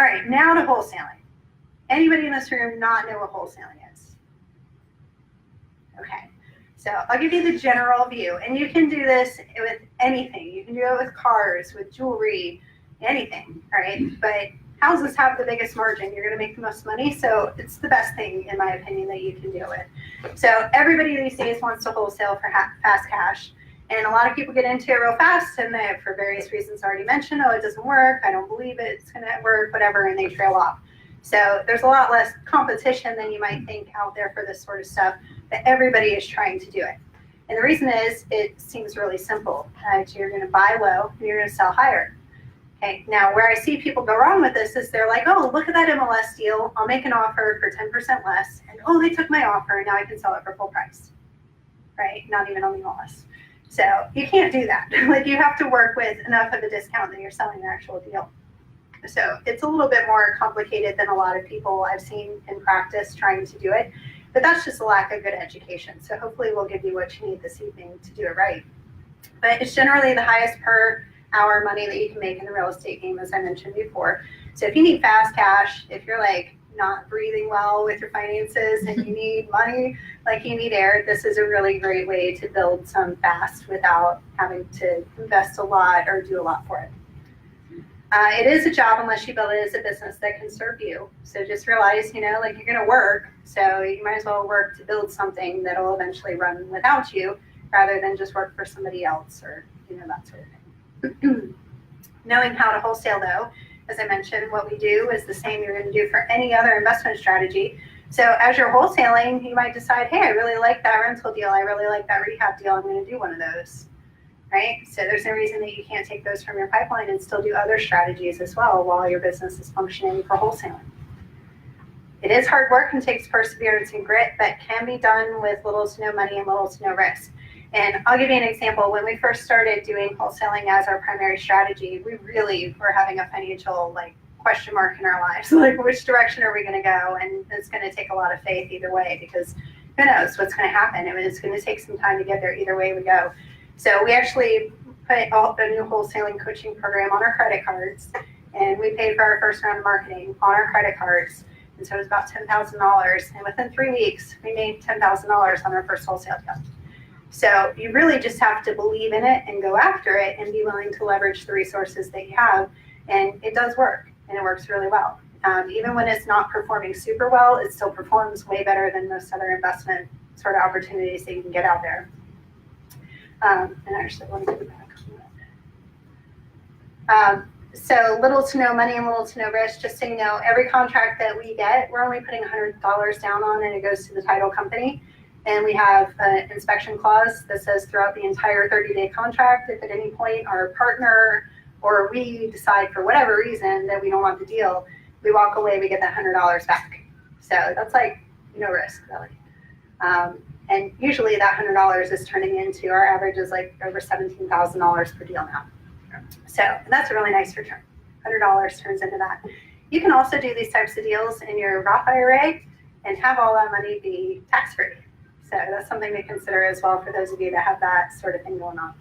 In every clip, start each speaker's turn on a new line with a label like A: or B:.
A: All right, now to wholesaling. Anybody in this room not know what wholesaling is? Okay, so I'll give you the general view, and you can do this with anything. You can do it with cars, with jewelry, anything, all right? But houses have the biggest margin. You're going to make the most money, so it's the best thing, in my opinion, that you can deal with. So everybody these days wants to wholesale for fast cash, and a lot of people get into it real fast, and they, for various reasons already mentioned, oh, it doesn't work, I don't believe it's going to work, whatever, and they trail off. So there's a lot less competition than you might think out there for this sort of stuff, but everybody is trying to do it. And the reason is, it seems really simple. You're going to buy low, and you're going to sell higher. Okay, now where I see people go wrong with this is they're like, oh, look at that MLS deal. I'll make an offer for 10% less. And oh, they took my offer and now I can sell it for full price, right? Not even on the MLS. So you can't do that. Like, you have to work with enough of a discount that you're selling the actual deal. So it's a little bit more complicated than a lot of people I've seen in practice trying to do it. But that's just a lack of good education. So hopefully we'll give you what you need this evening to do it right. But it's generally the highest per hour money that you can make in the real estate game, as I mentioned before. So if you need fast cash, if you're like not breathing well with your finances and you need money like you need air, this is a really great way to build some fast without having to invest a lot or do a lot for it. It is a job unless you build it as a business that can serve you. So just realize, like, you're going to work, so you might as well work to build something that will eventually run without you, rather than just work for somebody else or that sort of thing. Knowing how to wholesale, though, as I mentioned, what we do is the same you're going to do for any other investment strategy. So as you're wholesaling, you might decide, hey, I really like that rental deal. I really like that rehab deal. I'm going to do one of those, right? So there's no reason that you can't take those from your pipeline and still do other strategies as well while your business is functioning for wholesaling. It is hard work and takes perseverance and grit, but can be done with little to no money and little to no risk. And I'll give you an example. When we first started doing wholesaling as our primary strategy, we really were having a financial question mark in our lives. Like, which direction are we going to go? And it's going to take a lot of faith either way, because who knows what's going to happen. I mean, it's going to take some time to get there either way we go. So we actually put a new wholesaling coaching program on our credit cards, and we paid for our first round of marketing on our credit cards. And so it was about $10,000. And within 3 weeks, we made $10,000 on our first wholesale deal. So you really just have to believe in it and go after it and be willing to leverage the resources that you have. And it does work, and it works really well. Even when it's not performing super well, it still performs way better than most other investment sort of opportunities that you can get out there. And actually, let me go back on that. So little to no money and little to no risk. Just so you know, every contract that we get, we're only putting $100 down on, and it goes to the title company. And we have an inspection clause that says throughout the entire 30-day contract, if at any point our partner or we decide for whatever reason that we don't want the deal, we walk away, we get that $100 back. So that's like no risk, really. And usually that $100 is turning into, our average is like over $17,000 per deal now. So that's a really nice return. $100 turns into that. You can also do these types of deals in your Roth IRA and have all that money be tax-free. So that's something to consider as well for those of you that have that sort of thing going on.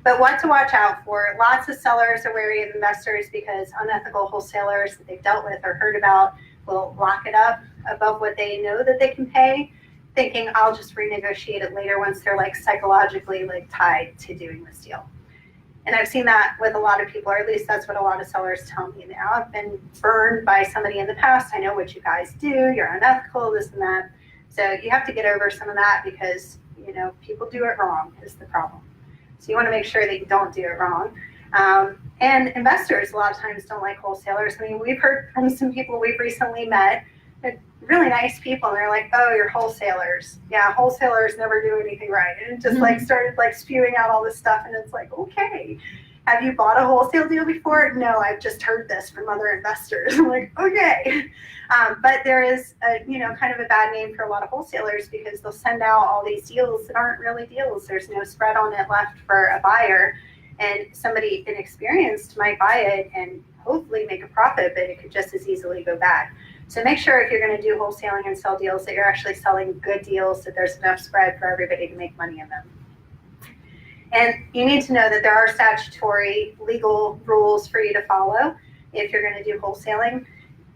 A: But what to watch out for: lots of sellers are wary of investors because unethical wholesalers that they've dealt with or heard about will lock it up above what they know that they can pay, thinking I'll just renegotiate it later once they're psychologically tied to doing this deal. And I've seen that with a lot of people, or at least that's what a lot of sellers tell me now. I've been burned by somebody in the past. I know what you guys do. You're unethical, this and that. So you have to get over some of that because, people do it wrong is the problem. So you want to make sure that you don't do it wrong. And investors a lot of times don't like wholesalers. I mean, we've heard from some people we've recently met, they're really nice people, and they're like, oh, you're wholesalers. Yeah, wholesalers never do anything right. And it just started spewing out all this stuff, and it's like, okay. Have you bought a wholesale deal before? No, I've just heard this from other investors. I'm like, okay. But there is kind of a bad name for a lot of wholesalers because they'll send out all these deals that aren't really deals. There's no spread on it left for a buyer, and somebody inexperienced might buy it and hopefully make a profit, but it could just as easily go bad. So make sure if you're going to do wholesaling and sell deals that you're actually selling good deals, that there's enough spread for everybody to make money in them. And you need to know that there are statutory legal rules for you to follow. if you're going to do wholesaling.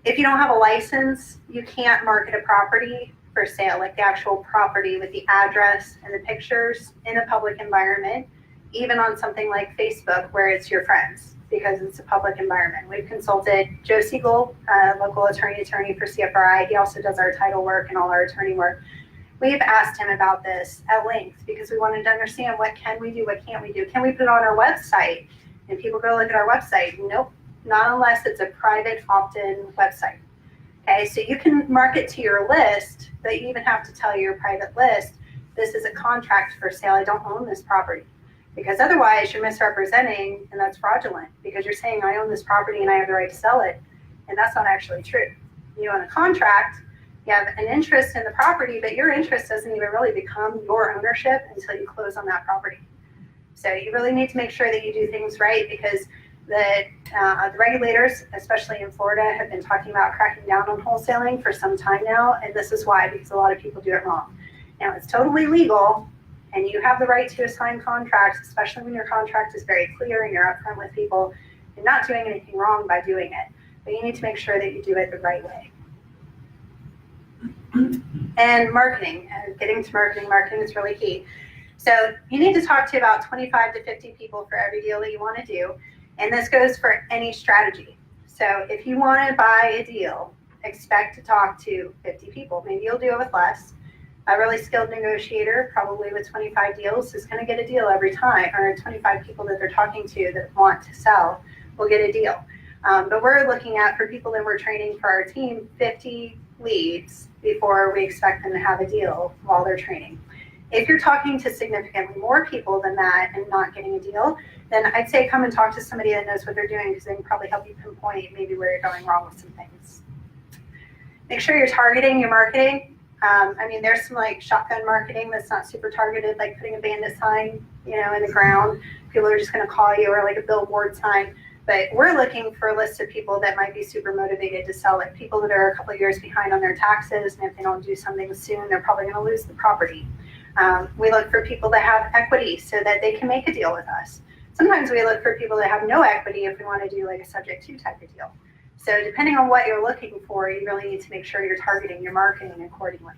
A: If you don't have a license, you can't market a property for sale, like the actual property with the address and the pictures in a public environment, even on something like Facebook where it's your friends, because it's a public environment. We've consulted Joe Siegel, local attorney for CFRI. He also does our title work and all our attorney work. We've asked him about this at length because we wanted to understand what can we do, what can't we do? Can we put it on our website? And people go look at our website. Nope, not unless it's a private opt-in website. Okay, so you can market to your list, but you even have to tell your private list, this is a contract for sale, I don't own this property. Because otherwise you're misrepresenting, and that's fraudulent, because you're saying I own this property and I have the right to sell it, and that's not actually true. You own a contract, you have an interest in the property, but your interest doesn't even really become your ownership until you close on that property. So you really need to make sure that you do things right, because the regulators, especially in Florida, have been talking about cracking down on wholesaling for some time now, and this is why, because a lot of people do it wrong. Now, it's totally legal, and you have the right to assign contracts, especially when your contract is very clear and you're upfront with people and not doing anything wrong by doing it. But you need to make sure that you do it the right way. And marketing, getting to marketing is really key. So you need to talk to about 25 to 50 people for every deal that you want to do. And this goes for any strategy. So if you want to buy a deal, expect to talk to 50 people. Maybe you'll do it with less. A really skilled negotiator, probably with 25 deals, is going to get a deal every time, or 25 people that they're talking to that want to sell will get a deal. But we're looking at, for people that we're training for our team, 50 leads before we expect them to have a deal while they're training. If you're talking to significantly more people than that and not getting a deal, then I'd say come and talk to somebody that knows what they're doing, because they can probably help you pinpoint maybe where you're going wrong with some things. Make sure you're targeting your marketing. There's some like shotgun marketing that's not super targeted, like putting a bandit sign, in the ground. People are just going to call you, or like a billboard sign. But we're looking for a list of people that might be super motivated to sell, like people that are a couple of years behind on their taxes, and if they don't do something soon, they're probably going to lose the property. We look for people that have equity so that they can make a deal with us. Sometimes we look for people that have no equity if we want to do like a subject to type of deal. So depending on what you're looking for, you really need to make sure you're targeting your marketing accordingly.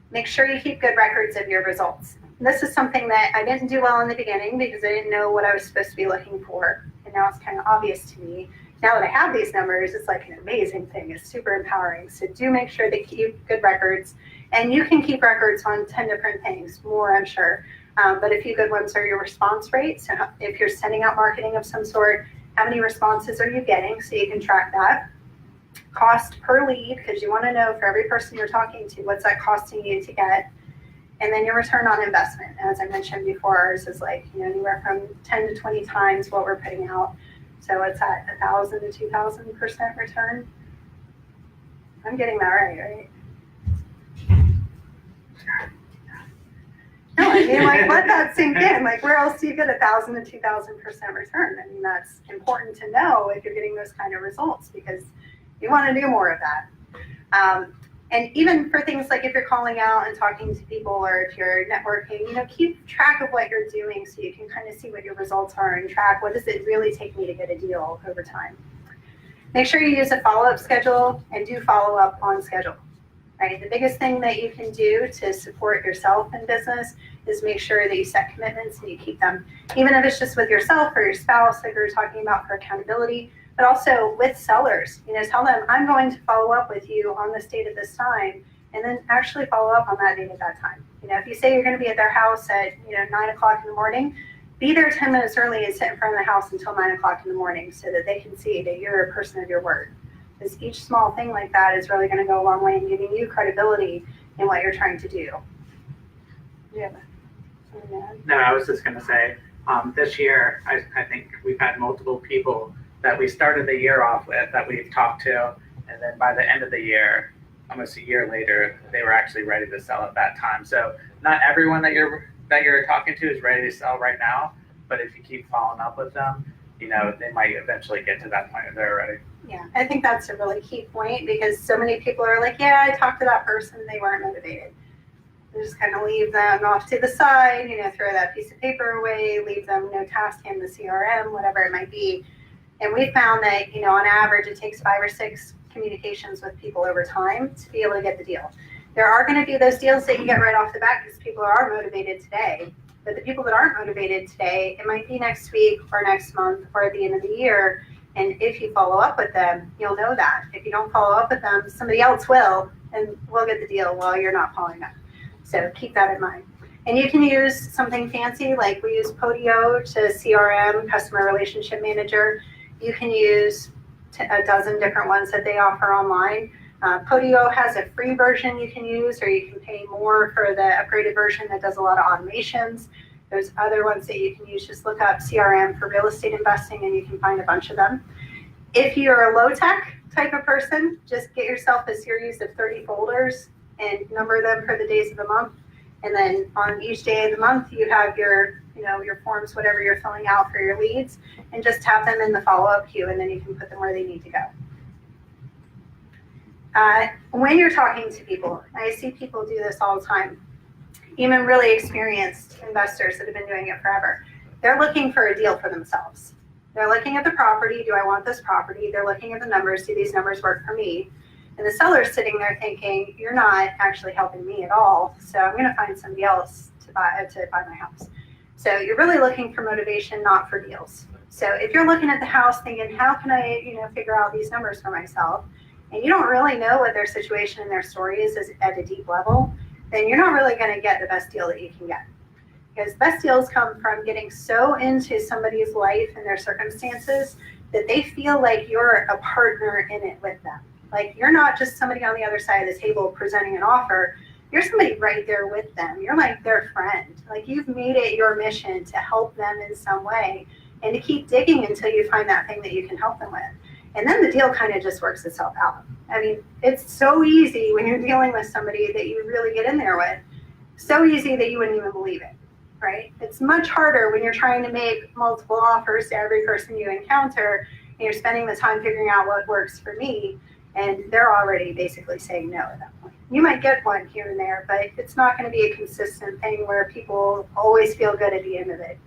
A: Make sure you keep good records of your results. And this is something that I didn't do well in the beginning because I didn't know what I was supposed to be looking for. And now it's kind of obvious to me. Now that I have these numbers, it's like an amazing thing. It's super empowering. So do make sure that you keep good records. And you can keep records on 10 different things, more I'm sure. But a few good ones are your response rates. So if you're sending out marketing of some sort, how many responses are you getting, so you can track that. Cost per lead, because you want to know for every person you're talking to, what's that costing you to get. And then your return on investment. As I mentioned before, ours is like anywhere from 10 to 20 times what we're putting out. So it's at 1,000 to 2,000% return. I'm getting that right? No, let that sink in. Like, where else do you get 1,000 to 2,000% return? That's important to know if you're getting those kind of results, because you want to do more of that. And even for things like if you're calling out and talking to people, or if you're networking, keep track of what you're doing so you can kind of see what your results are and track what does it really take me to get a deal over time. Make sure you use a follow-up schedule and do follow up on schedule. Right? The biggest thing that you can do to support yourself in business is make sure that you set commitments and you keep them, even if it's just with yourself or your spouse, like we were talking about for accountability, but also with sellers. Tell them, I'm going to follow up with you on this date at this time, and then actually follow up on that date at that time. If you say you're going to be at their house at 9 o'clock in the morning, be there 10 minutes early and sit in front of the house until 9 o'clock in the morning so that they can see that you're a person of your word. Because each small thing like that is really going to go a long way in giving you credibility in what you're trying to do. Yeah.
B: No, I was just going to say, this year, I think we've had multiple people that we started the year off with that we've talked to, and then by the end of the year, almost a year later, they were actually ready to sell at that time. So not everyone that you're talking to is ready to sell right now, but if you keep following up with them, they might eventually get to that point where they're ready.
A: Yeah, I think that's a really key point, because so many people are like, yeah, I talked to that person, they weren't motivated. You just kind of leave them off to the side, throw that piece of paper away, leave them no task in the CRM, whatever it might be. And we found that, on average, it takes 5 or 6 communications with people over time to be able to get the deal. There are going to be those deals that you get right off the bat because people are motivated today. But the people that aren't motivated today, it might be next week or next month or at the end of the year. And if you follow up with them, you'll know that. If you don't follow up with them, somebody else will, and we'll get the deal while you're not following up. So keep that in mind. And you can use something fancy, like we use Podio to CRM, Customer Relationship Manager. You can use a dozen different ones that they offer online. Podio has a free version you can use, or you can pay more for the upgraded version that does a lot of automations. There's other ones that you can use. Just look up CRM for real estate investing and you can find a bunch of them. If you're a low-tech type of person, just get yourself a series of 30 folders and number them for the days of the month. And then on each day of the month, you have your forms, whatever you're filling out for your leads, and just have them in the follow-up queue, and then you can put them where they need to go. When you're talking to people, I see people do this all the time, even really experienced investors that have been doing it forever. They're looking for a deal for themselves. They're looking at the property. Do I want this property? They're looking at the numbers. Do these numbers work for me? And the seller's sitting there thinking, you're not actually helping me at all, so I'm going to find somebody else to buy my house. So you're really looking for motivation, not for deals. So if you're looking at the house thinking, how can I, figure out these numbers for myself, and you don't really know what their situation and their story is at a deep level, then you're not really going to get the best deal that you can get. Because best deals come from getting so into somebody's life and their circumstances that they feel like you're a partner in it with them. Like you're not just somebody on the other side of the table presenting an offer. You're somebody right there with them. You're like their friend. Like you've made it your mission to help them in some way and to keep digging until you find that thing that you can help them with. And then the deal kind of just works itself out. I mean, it's so easy when you're dealing with somebody that you really get in there with. So easy that you wouldn't even believe it, right? It's much harder when you're trying to make multiple offers to every person you encounter and you're spending the time figuring out what works for me, and they're already basically saying no at that point. You might get one here and there, but it's not going to be a consistent thing where people always feel good at the end of it,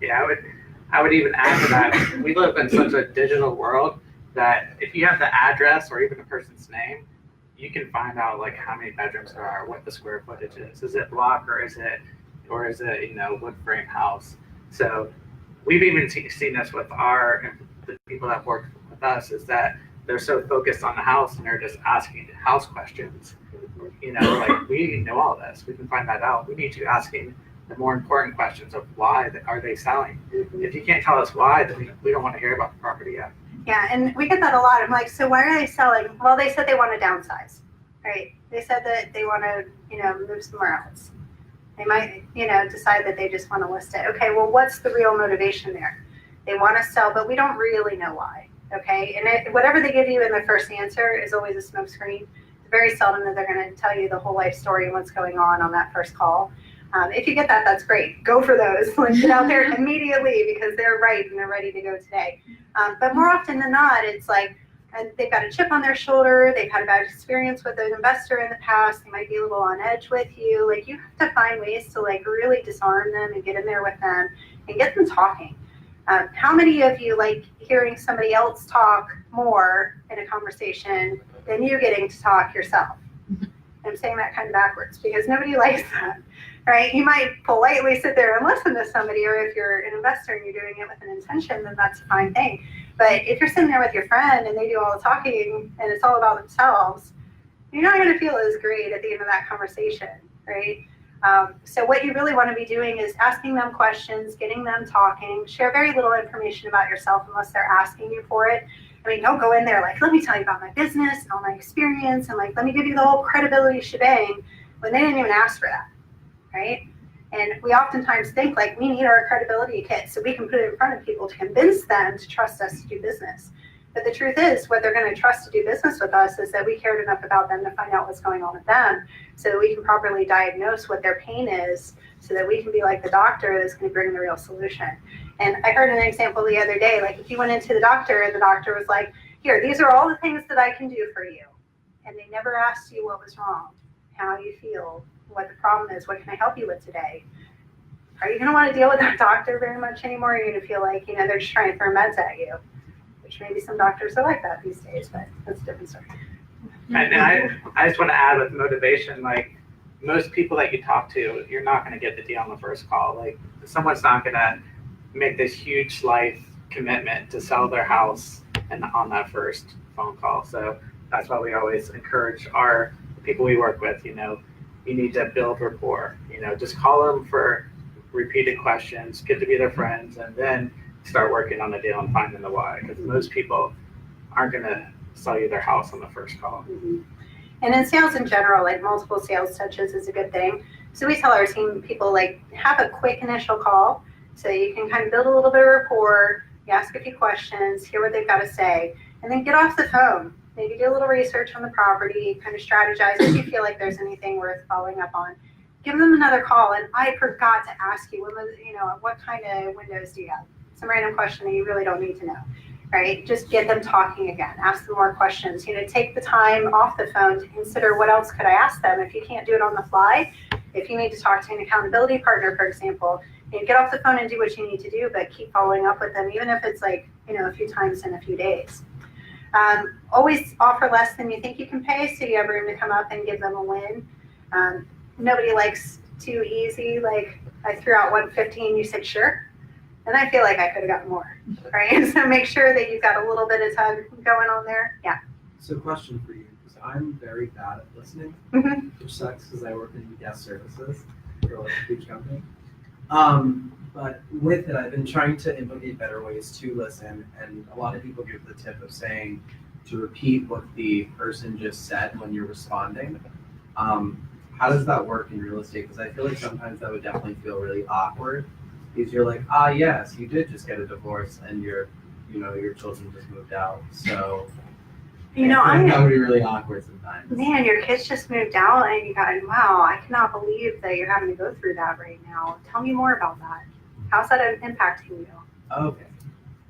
B: Yeah, I would even add to that, we live in such a digital world that if you have the address or even a person's name, you can find out like how many bedrooms there are, what the square footage is. Is it block or is it wood frame house? So we've even seen this with the people that work with us, is that they're so focused on the house and they're just asking house questions. Like we know all this, we can find that out. We need you asking the more important questions of why are they selling. If you can't tell us why, then we don't want to hear about the property yet.
A: Yeah, and we get that a lot. I'm like, so why are they selling? Well, they said they want to downsize, right? They said that they want to, move somewhere else. They might, decide that they just want to list it. Okay, well, what's the real motivation there? They want to sell, but we don't really know why, okay? And whatever they give you in the first answer is always a smokescreen. It's very seldom that they're going to tell you the whole life story and what's going on that first call. If you get that, that's great. Go for those. Like, get out there immediately because they're right and they're ready to go today. But more often than not, it's like they've got a chip on their shoulder. They've had a bad experience with an investor in the past. They might be a little on edge with you. Like you have to find ways to like really disarm them and get in there with them and get them talking. How many of you like hearing somebody else talk more in a conversation than you getting to talk yourself? I'm saying that kind of backwards because nobody likes that, right? You might politely sit there and listen to somebody, or if you're an investor and you're doing it with an intention, then that's a fine thing. But if you're sitting there with your friend and they do all the talking and it's all about themselves, you're not going to feel as great at the end of that conversation, right? So what you really want to be doing is asking them questions, getting them talking. Share very little information about yourself unless they're asking you for it. I mean, don't go in there like, let me tell you about my business and all my experience and like, let me give you the whole credibility shebang when they didn't even ask for that, right? And we oftentimes think like we need our credibility kit so we can put it in front of people to convince them to trust us to do business. But the truth is what they're going to trust to do business with us is that we cared enough about them to find out what's going on with them so that we can properly diagnose what their pain is so that we can be like the doctor that's going to bring the real solution. And I heard an example the other day, like if you went into the doctor and the doctor was like, here, these are all the things that I can do for you. And they never asked you what was wrong, how you feel, what the problem is, what can I help you with today? Are you going to want to deal with that doctor very much anymore? Or are you going to feel like, they're just trying to throw meds at you? which maybe some doctors are like that these days, but that's a different story.
B: And I just want to add with motivation, like most people that you talk to, you're not going to get the deal on the first call. Like someone's not going to make this huge life commitment to sell their house and on that first phone call. So that's why we always encourage our people we work with, you need to build rapport, just call them for repeated questions, get to be their friends, and then start working on the deal and finding the why. Because most people aren't going to sell you their house on the first call.
A: Mm-hmm. And in sales in general, like multiple sales touches is a good thing. So we tell our team people like have a quick initial call so you can kind of build a little bit of rapport, you ask a few questions, hear what they've got to say, and then get off the phone. Maybe do a little research on the property, kind of strategize if you feel like there's anything worth following up on. Give them another call. And I forgot to ask you, what kind of windows do you have? Some random question that you really don't need to know, right? Just get them talking again. Ask them more questions. Take the time off the phone to consider what else could I ask them if you can't do it on the fly. If you need to talk to an accountability partner, for example, get off the phone and do what you need to do, but keep following up with them, even if it's like, a few times in a few days. Always offer less than you think you can pay, so you have room to come up and give them a win. Nobody likes too easy. Like I threw out 115, you said sure, and I feel like I could have gotten more, right? So make sure that you've got a little bit of time going on there. Yeah.
C: So question for you, because I'm very bad at listening, which sucks because I work in guest services for like a huge company. But with it, I've been trying to implement better ways to listen, and a lot of people give the tip of saying to repeat what the person just said when you're responding. How does that work in real estate? Because I feel like sometimes that would definitely feel really awkward. Because you're like, yes, you did just get a divorce, and your children just moved out. So, that would be really awkward sometimes.
A: Man, your kids just moved out, and you got, wow, I cannot believe that you're having to go through that right now. Tell me more about that. How's that impacting you?
C: Okay.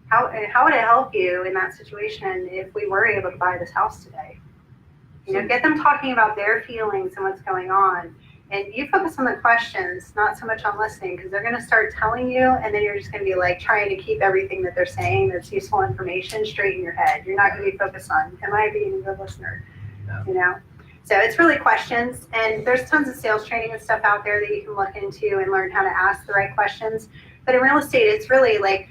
A: How would it help you in that situation if we were able to buy this house today? Get them talking about their feelings and what's going on. And you focus on the questions, not so much on listening, because they're going to start telling you, and then you're just going to be like trying to keep everything that they're saying that's useful information straight in your head. You're not going to be focused on, am I being a good listener?
C: No.
A: So it's really questions, and there's tons of sales training and stuff out there that you can look into and learn how to ask the right questions. But in real estate, it's really like,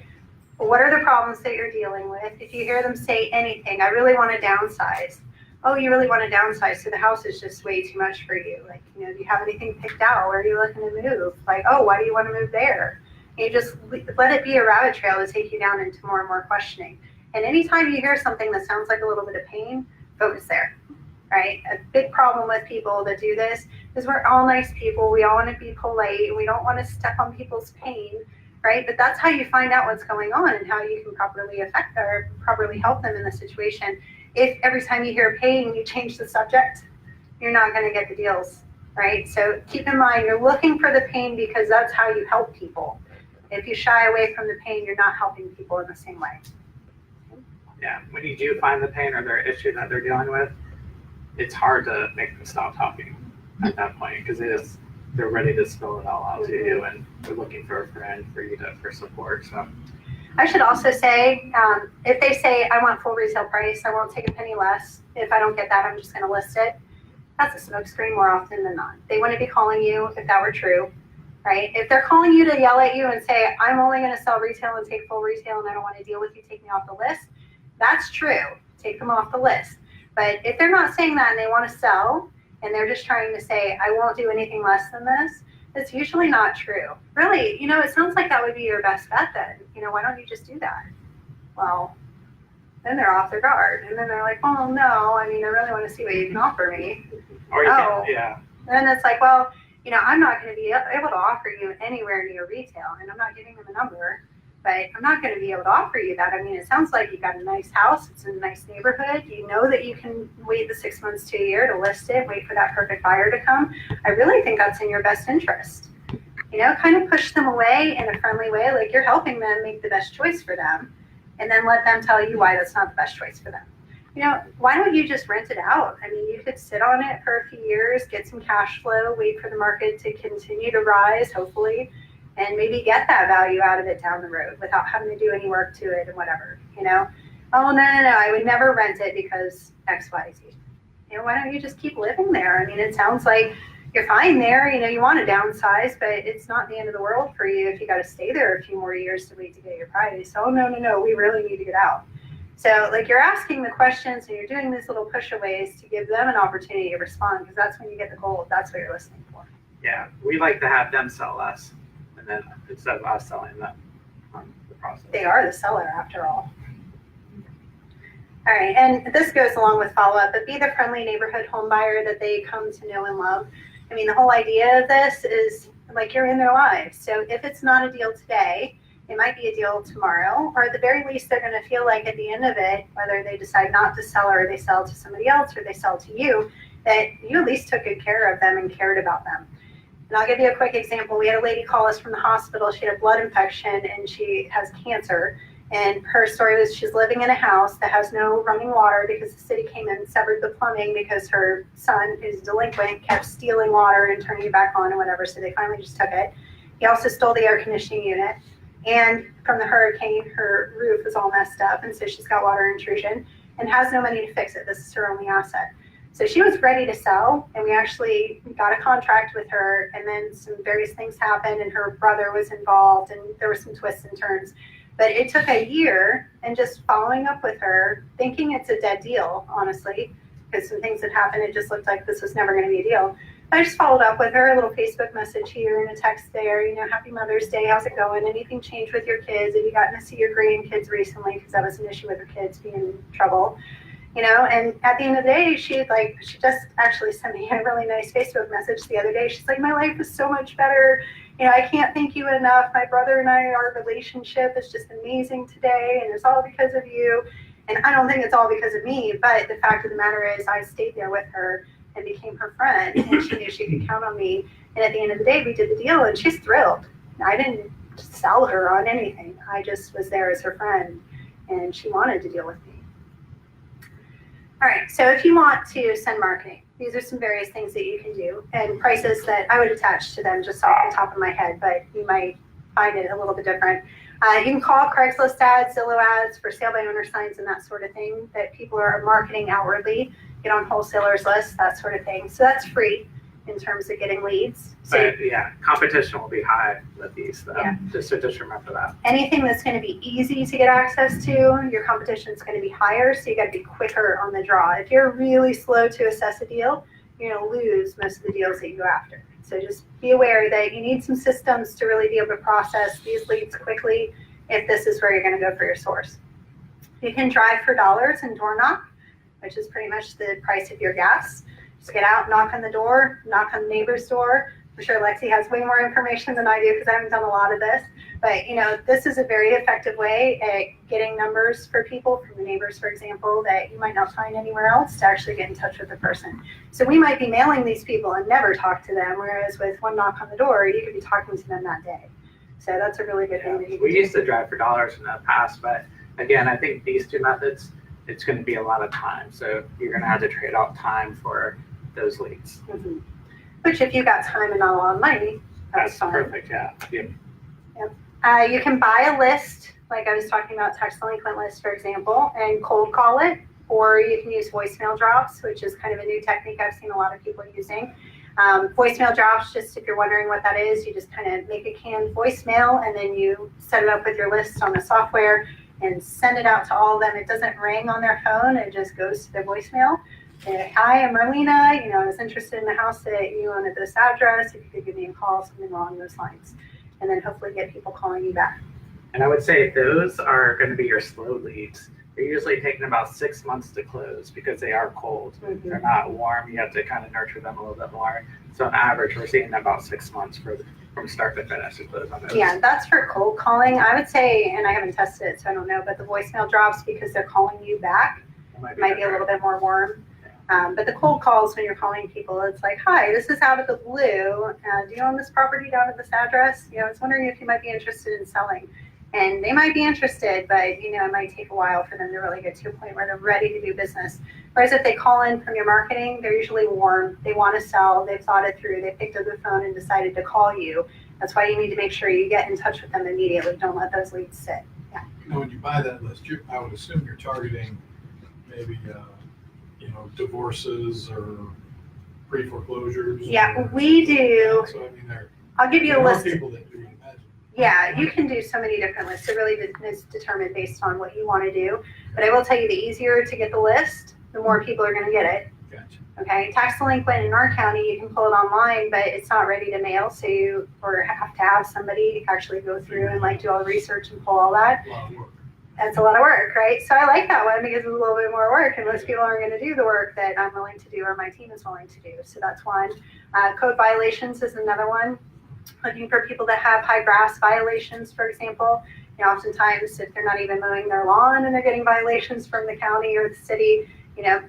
A: what are the problems that you're dealing with? If you hear them say anything, I really want to downsize. Oh, you really want to downsize, so the house is just way too much for you. Like, do you have anything picked out? Where are you looking to move? Like, oh, why do you want to move there? And you just let it be a rabbit trail to take you down into more and more questioning. And anytime you hear something that sounds like a little bit of pain, focus there, right? A big problem with people that do this is we're all nice people. We all want to be polite. We don't want to step on people's pain, right? But that's how you find out what's going on and how you can properly affect or properly help them in the situation. If every time you hear pain, you change the subject, you're not going to get the deals, right? So keep in mind, you're looking for the pain because that's how you help people. If you shy away from the pain, you're not helping people in the same way.
B: Yeah, when you do find the pain or their issue that they're dealing with, it's hard to make them stop talking at that point because they're ready to spill it all out to you, and they're looking for a friend for support. So.
A: I should also say, if they say, I want full retail price, I won't take a penny less. If I don't get that, I'm just going to list it. That's a smokescreen more often than not. They wouldn't be calling you if that were true, right? If they're calling you to yell at you and say, I'm only going to sell retail and take full retail and I don't want to deal with you, take me off the list, that's true. Take them off the list. But if they're not saying that and they want to sell and they're just trying to say, I won't do anything less than this, it's usually not true. Really, it sounds like that would be your best bet then. Why don't you just do that? Well, then they're off their guard. And then they're like, oh, no, I really want to see what you can offer me.
B: Or you can, yeah.
A: Then it's like, well, I'm not going to be able to offer you anywhere near retail. And I'm not giving them a number, but I'm not going to be able to offer you that. It sounds like you've got a nice house. It's in a nice neighborhood. You know that you can wait the 6 months to a year to list it, wait for that perfect buyer to come. I really think that's in your best interest. Kind of push them away in a friendly way, like you're helping them make the best choice for them, and then let them tell you why that's not the best choice for them. Why don't you just rent it out? You could sit on it for a few years, get some cash flow, wait for the market to continue to rise, hopefully, and maybe get that value out of it down the road without having to do any work to it and whatever. Oh, no, I would never rent it because X, Y, Z. Why don't you just keep living there? I mean, it sounds like you're fine there. You want to downsize, but it's not the end of the world for you if you got to stay there a few more years to wait to get your price. Oh, no, we really need to get out. So, you're asking the questions and you're doing these little push-aways to give them an opportunity to respond, because that's when you get the gold. That's what you're listening for.
B: Yeah, we like to have them sell us, and then instead of us selling them the process.
A: They are the seller after all. All right, and this goes along with follow-up, but be the friendly neighborhood home buyer that they come to know and love. I mean, the whole idea of this is you're in their lives. So if it's not a deal today, it might be a deal tomorrow, or at the very least, they're going to feel like at the end of it, whether they decide not to sell or they sell to somebody else or they sell to you, that you at least took good care of them and cared about them. And I'll give you a quick example. We had a lady call us from the hospital. She had a blood infection and she has cancer. And her story was she's living in a house that has no running water because the city came in and severed the plumbing because her son, who's delinquent, kept stealing water and turning it back on and whatever. So they finally just took it. He also stole the air conditioning unit. And from the hurricane, her roof is all messed up. And so she's got water intrusion and has no money to fix it. This is her only asset. So she was ready to sell, and we actually got a contract with her, and then some various things happened, and her brother was involved, and there were some twists and turns. But it took a year, and just following up with her, thinking it's a dead deal, honestly, because some things had happened. It just looked like this was never going to be a deal. I just followed up with her, a little Facebook message here and a text there, Happy Mother's Day, how's it going? Anything changed with your kids? Have you gotten to see your grandkids recently? Because that was an issue with her kids being in trouble. And at the end of the day, she just actually sent me a really nice Facebook message the other day. She's like, my life is so much better. I can't thank you enough. My brother and I, our relationship is just amazing today, and it's all because of you. And I don't think it's all because of me, but the fact of the matter is I stayed there with her and became her friend, and she knew she could count on me. And at the end of the day, we did the deal, and she's thrilled. I didn't sell her on anything. I just was there as her friend, and she wanted to deal with me. All right, so if you want to send marketing, these are some various things that you can do, and prices that I would attach to them just off the top of my head, but you might find it a little bit different. You can call Craigslist ads, Zillow ads, for sale by owner signs and that sort of thing that people are marketing outwardly, get on wholesalers lists, that sort of thing. So that's free in terms of getting leads. So
B: But competition will be high with these, though.
A: Yeah.
B: Just remember that.
A: Anything that's going to be easy to get access to, your competition is going to be higher, so you got to be quicker on the draw. If you're really slow to assess a deal, you're going to lose most of the deals that you go after. So just be aware that you need some systems to really be able to process these leads quickly if this is where you're going to go for your source. You can drive for dollars and door knock, which is pretty much the price of your gas. Just get out, knock on the door, knock on the neighbor's door. I'm sure Lexi has way more information than I do because I haven't done a lot of this. But, this is a very effective way at getting numbers for people, from the neighbors, for example, that you might not find anywhere else, to actually get in touch with the person. So we might be mailing these people and never talk to them, whereas with one knock on the door, you could be talking to them that day. So that's a really good thing that you can
B: We
A: do.
B: used to drive for dollars in the past, but again, I think these two methods, it's going to be a lot of time. So you're going to have to trade off time for those leads.
A: Mm-hmm. Which, if you got time and not a lot of money, that's fine.
B: Perfect, yeah.
A: You can buy a list, like I was talking about, tax delinquent list, for example, and cold call it, or you can use voicemail drops, which is kind of a new technique I've seen a lot of people using. Voicemail drops, just if you're wondering what that is, you just kind of make a canned voicemail, and then you set it up with your list on the software and send it out to all of them. It doesn't ring on their phone, it just goes to their voicemail. Hi, I'm Marlena. I was interested in the house that you own at this address. If you could give me a call, something along those lines. And then hopefully get people calling you back.
B: And I would say those are going to be your slow leads. They're usually taking about 6 months to close because they are cold.
A: Mm-hmm.
B: They're not warm. You have to kind of nurture them a little bit more. So on average, we're seeing about 6 months from start to finish to close on those.
A: Yeah, that's for cold calling. I would say, and I haven't tested it, so I don't know, but the voicemail drops, because they're calling you back, might be a little bit more warm. But the cold calls, when you're calling people, it's like, hi, this is out of the blue. Do you own this property down at this address? I was wondering if you might be interested in selling. And they might be interested, but, it might take a while for them to really get to a point where they're ready to do business. Whereas if they call in from your marketing, they're usually warm. They want to sell. They've thought it through. They picked up the phone and decided to call you. That's why you need to make sure you get in touch with them immediately. Don't let those leads sit. Yeah.
D: when you buy that list, I would assume you're targeting maybe, divorces or pre-foreclosures.
A: Yeah,
D: or-
A: we do.
D: So, I mean,
A: I'll give you
D: there
A: a
D: are
A: list.
D: people that do, imagine.
A: Yeah, you can do so many different lists. It really is determined based on what you want to do. But I will tell you, the easier to get the list, the more people are going to get it.
D: Gotcha.
A: Okay, tax delinquent in our county, you can pull it online, but it's not ready to mail, so you have to have somebody actually go through and like do all the research and pull all that.
D: A lot of work.
A: That's a lot of work, right? So I like that one because it's a little bit more work, and most people aren't going to do the work that I'm willing to do or my team is willing to do. So that's one. Code violations is another one. Looking for people that have high grass violations, for example. Oftentimes, if they're not even mowing their lawn and they're getting violations from the county or the city,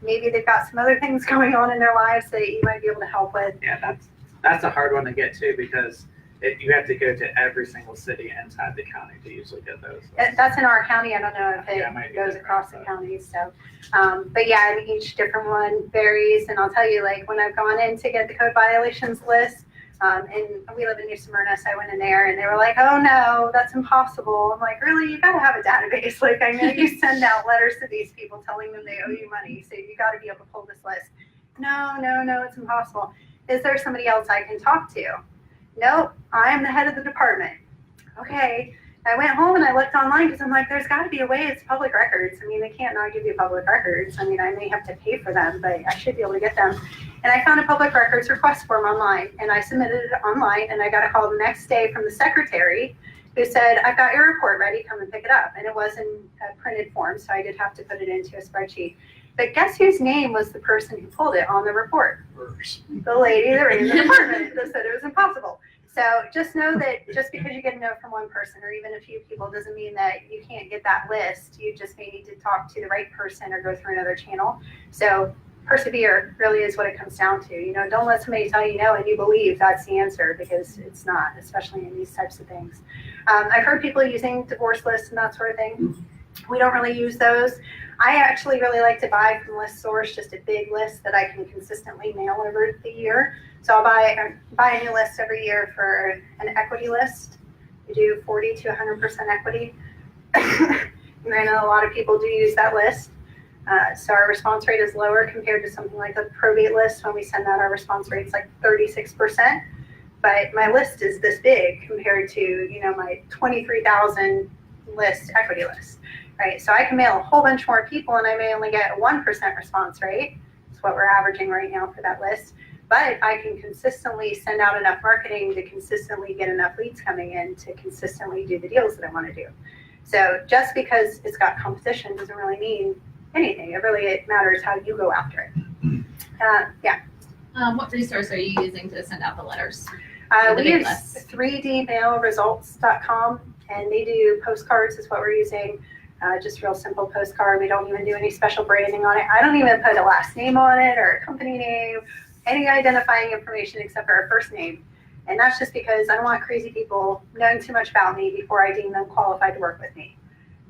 A: maybe they've got some other things going on in their lives that you might be able to help with.
B: Yeah, that's a hard one to get to because you have to go to every single city inside the county to usually get those.
A: That's in our county. I don't know if
B: Yeah, it might
A: it
B: be
A: goes
B: different,
A: across the
B: but-
A: counties. So, but yeah, I mean, each different one varies. And I'll tell you, like when I've gone in to get the code violations list, and we live in New Smyrna, so I went in there and they were like, "Oh no, that's impossible." I'm like, "Really? You got to have a database. Like I know you send out letters to these people telling them they owe you money, so you got to be able to pull this list." No, it's impossible. Is there somebody else I can talk to? Nope, I'm the head of the department. Okay. I went home and I looked online because I'm like, there's got to be a way. It's public records. I mean, they can't not give you public records. I mean, I may have to pay for them, but I should be able to get them. And I found a public records request form online, and I submitted it online, and I got a call the next day from the secretary who said, "I've got your report ready. Come and pick it up." And it was in a printed form, so I did have to put it into a spreadsheet. But guess whose name was the person who pulled it on the report? The lady that ran the department that said it was impossible. So just know that just because you get a note from one person or even a few people doesn't mean that you can't get that list. You just may need to talk to the right person or go through another channel. So persevere really is what it comes down to. Don't let somebody tell you no and you believe that's the answer, because it's not, especially in these types of things. I've heard people using divorce lists and that sort of thing. We don't really use those. I actually really like to buy from List Source, just a big list that I can consistently mail over the year. So I'll buy a new list every year for an equity list. We do 40 to 100% equity. And I know a lot of people do use that list. So our response rate is lower compared to something like the probate list. When we send out, our response rate is like 36%. But my list is this big compared to, my 23,000 list equity list. Right, so I can mail a whole bunch more people and I may only get a 1% response rate. That's what we're averaging right now for that list. But I can consistently send out enough marketing to consistently get enough leads coming in to consistently do the deals that I want to do. So just because it's got competition doesn't really mean anything. It matters how you go after it. Yeah.
E: What resource are you using to send out the letters?
A: We use 3dmailresults.com, and they do postcards is what we're using. Just real simple postcard. We don't even do any special branding on it. I don't even put a last name on it or a company name, any identifying information except for our first name. And that's just because I don't want crazy people knowing too much about me before I deem them qualified to work with me,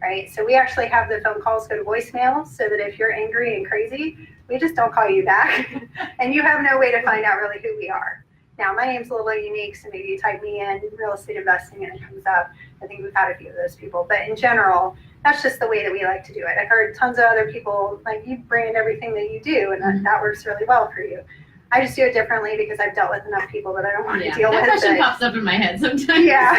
A: right? So we actually have the phone calls go to voicemail so that if you're angry and crazy, we just don't call you back. And you have no way to find out really who we are. Now, my name's a little unique, so maybe you type me in real estate investing and it comes up. I think we've had a few of those people. But in general, that's just the way that we like to do it. I've heard tons of other people, like, you brand everything that you do, and that works really well for you. I just do it differently because I've dealt with enough people that I don't want to deal with.
E: That question
A: but-
E: pops up in my head sometimes.
A: Yeah.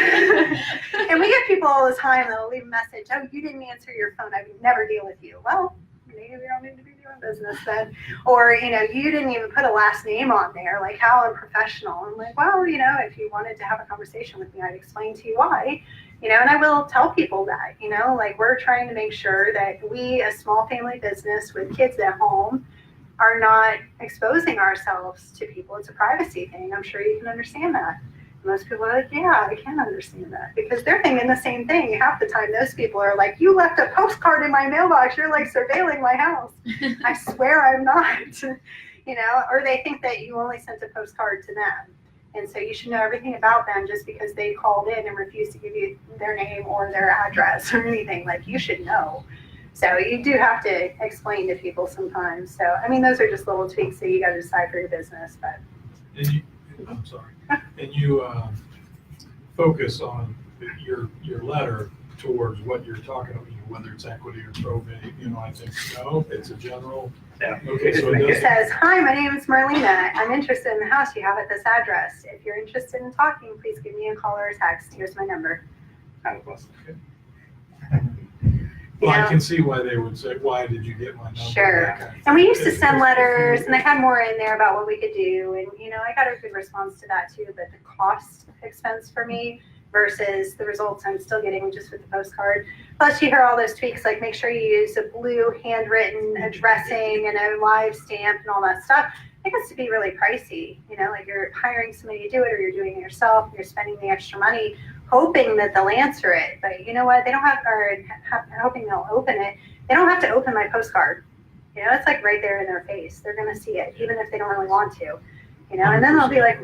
A: And we get people all the time that'll leave a message, "Oh, you didn't answer your phone. I would never deal with you." Well, maybe we don't need to be doing business then. Or, you didn't even put a last name on there. Like, how unprofessional. I'm like, well, if you wanted to have a conversation with me, I'd explain to you why. And I will tell people that, like, we're trying to make sure that we, a small family business with kids at home, are not exposing ourselves to people. It's a privacy thing. I'm sure you can understand that. Most people are like, yeah, I can understand that, because they're thinking the same thing. Half the time, those people are like, "You left a postcard in my mailbox. You're like surveilling my house." I swear I'm not, or they think that you only sent a postcard to them. And so you should know everything about them just because they called in and refused to give you their name or their address or anything. Like, you should know. So you do have to explain to people sometimes. So, I mean, those are just little tweaks that you got to decide for your business. But
D: I'm sorry. And you focus on your letter towards what you're talking about, whether it's equity or probate, I think, no, it's a general.
B: Yeah.
D: Okay, so
B: Make
D: it
A: It
D: doesn't,
A: says, "Hi, my name is Marlena. I'm interested in the house you have at this address. If you're interested in talking, please give me a call or a text. Here's my number."
B: Kind of close.
D: well, I
A: Yeah.
D: can see why they would say, why did you get my number?
A: Sure.
D: That kind of
A: And we
D: thing.
A: used to send letters, and I had more in there about what we could do, and I got a good response to that too. But the cost expense for me versus the results I'm still getting just with the postcard. Plus, you hear all those tweaks, like make sure you use a blue handwritten addressing and a live stamp and all that stuff. It gets to be really pricey. Like you're hiring somebody to do it, or you're doing it yourself. You're spending the extra money, hoping that they'll answer it. But you know what? They don't have, or hoping they'll open it. They don't have to open my postcard. It's like right there in their face. They're going to see it, even if they don't really want to. And then they'll be like,